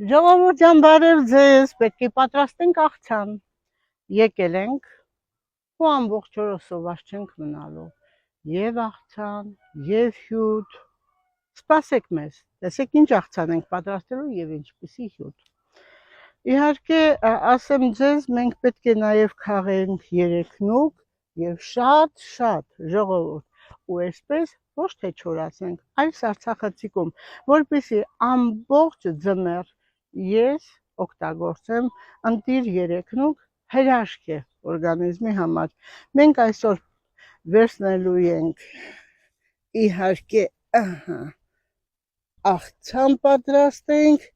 Ժողովուրդ բարև ձեզ, պետք է պատրաստենք աղցան։ Եկել ենք ու ամբողջ օրը սոված չենք մնալու։ Եվ աղցան, եւ հյութ։ Սպասեք մեզ, տեսեք ինչ աղցան ենք պատրաստելու եւ ինչպիսի հյութ։ Իհարկե, ասեմ ձեզ, մենք պետք է նաեւ քաղենք երեքնուկ եւ շատ ժողովուրդ։ Ու այսպես ոչ թե չորացնենք, այլ սարցախցիկում, որպեսզի ամբողջ ձմեռ ես օգտագործեմ ընտիր երեքնուկ հրաշք է օրգանիզմի համար։ Մենք այսօր վերցնելու ենք իհարկե աղցան պատրաստենք։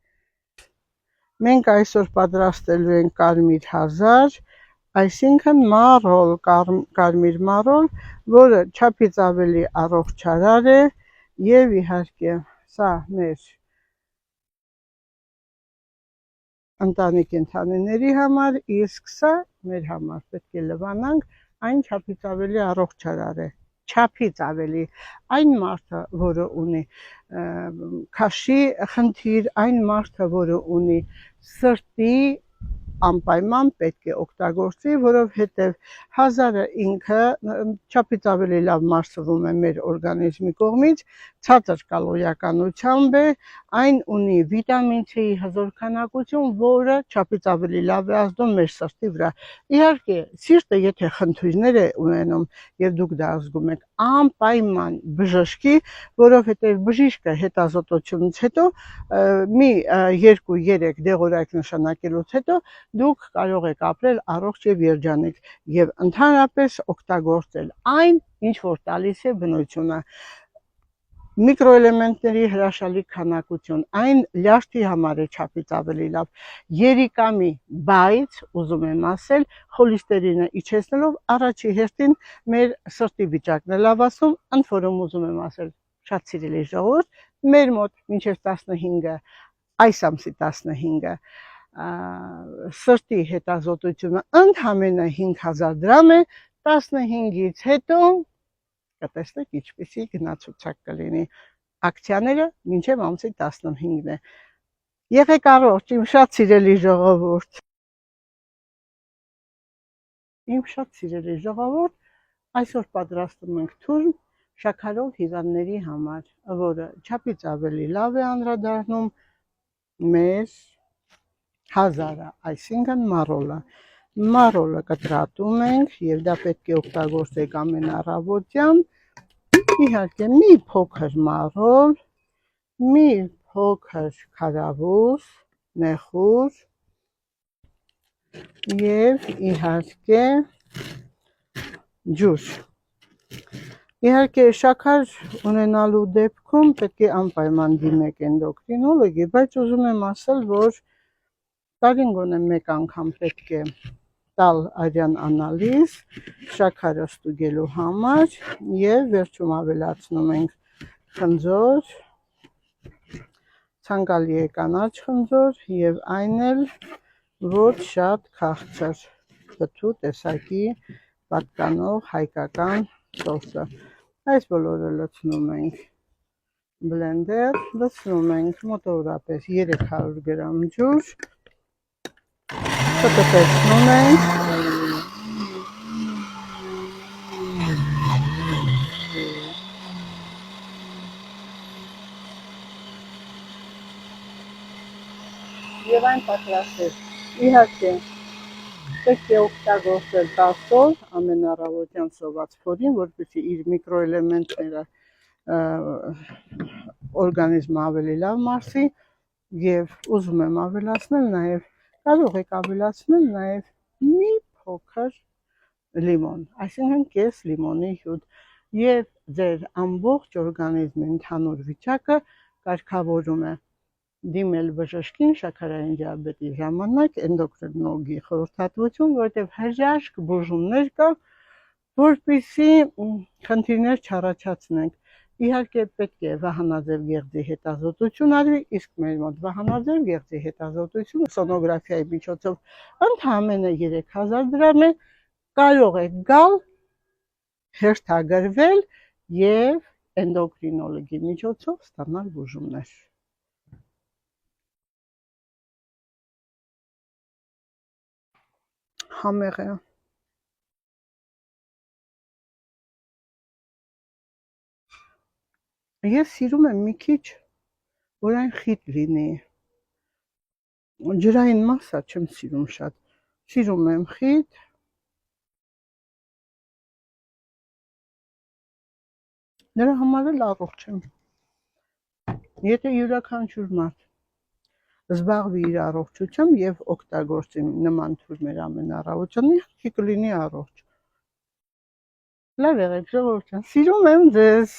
Մենք այսօր պատրաստելու ենք կարմիր 1000, այսինքն մարոլ, կարմիր մարոլ, որը չափից ավելի առողջարար է եւ իհարկե սա մեր ընտանի կենդանիների համար, իսկ սա մեր համար պետք է լվանանք, այն չափից ավելի առողջարար է, չափից ավելի, այն մարդը, որը ունի քաշի խնդիր, այն մարդը, որը ունի սրտի անպայման պետք է օգտագործի, որովհետև 1000-ը ինքը չափից ավելի լավ մարսվում է մեր օրգանիզմի կողմից, ցածր կալորիականությամբ է, այն ունի վիտամին C-ի հզոր քանակություն, որը չափից ավելի լավ է ազդում մեր սրտի վրա։ Իհարկե, սիրտը եթե խնդիրներ է ունենում եւ դուք դա զգում եք, անպայման բժշկի, որովհետև բժիշկը հետազոտությունից հետո մի 2-3 դեղորայք նշանակելուց հետո դուք կարող եք ապրել առողջ եւ երջանիկ եւ ընդհանրապես օգտագործել այն, ինչ որ տալիս է բնությունը։ Միկրոէլեմենտների հրաշալի քանակություն, այն լյարդի համար է չափից ավելի լավ, երիկամի, բայց ուզում եմ ասել, խոլեստերինը իջեցնելով առաջի հերթին մեր սրտի վիճակն է լավացնում, ընդ որում ուզում եմ ասել, շատ սիրելի ժողովուրդ, մեր մոտ մինչև 15-ը, այս ամսի 15-ը սրտի հետազոտությունը ընդամենը 5000 դրամ է, 15-ից հետո կտեսնեք ինչպիսի գնացուցակ կլինի։ Ակցիաները մինչև ամսի 15-ն է։ Եղեք առողջ, իմ շատ սիրելի ժողովուրդ։ Իմ շատ սիրելի ժողովուրդ, այսօր պատրաստում ենք թուրմ շաքարով հիվանդների համար, որը չափից ավելի լավ է անդրադառնում մեր 1000-ը, այսինքն մարոլը։ Մարոլը կտրատում ենք եւ դա պետք է օգտագործեք ամեն առավոտյան։ Իհարկե մի փոքր մարոլ, մի փոքր քարավուզ, նեխուր եւ իհարկե ջուր։ Իհարկե շաքար ունենալու դեպքում պետք է անպայման դիմեք էնդոկրինոլոգի, բայց ուզում եմ ասել, որ տարին գոնե մեկ անգամ պետք է տալ արյան անալիզ շաքարը ստուգելու համար եւ վերջում ավելացնում ենք խնձոր, ցանկալի է կանաչ խնձոր եւ այն էլ ոչ շատ քաղցր, բթու տեսակի պատկանող հայկական սոսը։ Այս բոլորը լցնում ենք բլենդեր, լցնում ենք մոտավորապես 300 գրամ ջուր, կտտեցնում ենք եւ այն պատրաստել։ Իհարկե պետք է օգտագործել 10 օր ամեն առավոտյան սոված փորին, որպեսզի իր միկրոէլեմենտները օրգանիզմը ավելի լավ մարսի եւ ուզում եմ ավելացնել նաեւ, կարող եք ավելացնել նաեւ մի փոքր լիմոն, այսինքն կես լիմոնի հյութ եւ ձեր ամբողջ օրգանիզմի ընդհանուր վիճակը կարգավորում է։ Դիմել բժշկին շաքարային դիաբետի ժամանակ էնդոկրինոլոգի խորհրդատվություն, որտեղ հրաշք բուժումներ կա, որպեսզի խնդիրներ չառաջացնենք։ Իհարկե պետք է վահանաձև գեղձի հետազոտություն արվի, իսկ մեր մոտ վահանաձև գեղձի հետազոտությունը սոնոգրաֆիայի միջոցով ընդամենը 3000 դրամ է, կարող եք գալ, հերթագրվել եւ էնդոկրինոլոգի միջոցով ստանալ բուժումներ։ Համեղ է։ Ես սիրում եմ մի քիչ, որ այն խիտ լինի։ Ջրային մասը չեմ սիրում շատ։ Սիրում եմ խիտ։ Նրա համար էլ առողջ եմ։ Եթե յուրաքանչյուր մարդ զբաղվի իր առողջությամբ եւ օգտագործի նման թուրմեր ամեն առավոտյան, իհարկե կլինի առողջ։ Լավ եղեք, ժողովուրդ ջան, սիրում եմ ձեզ։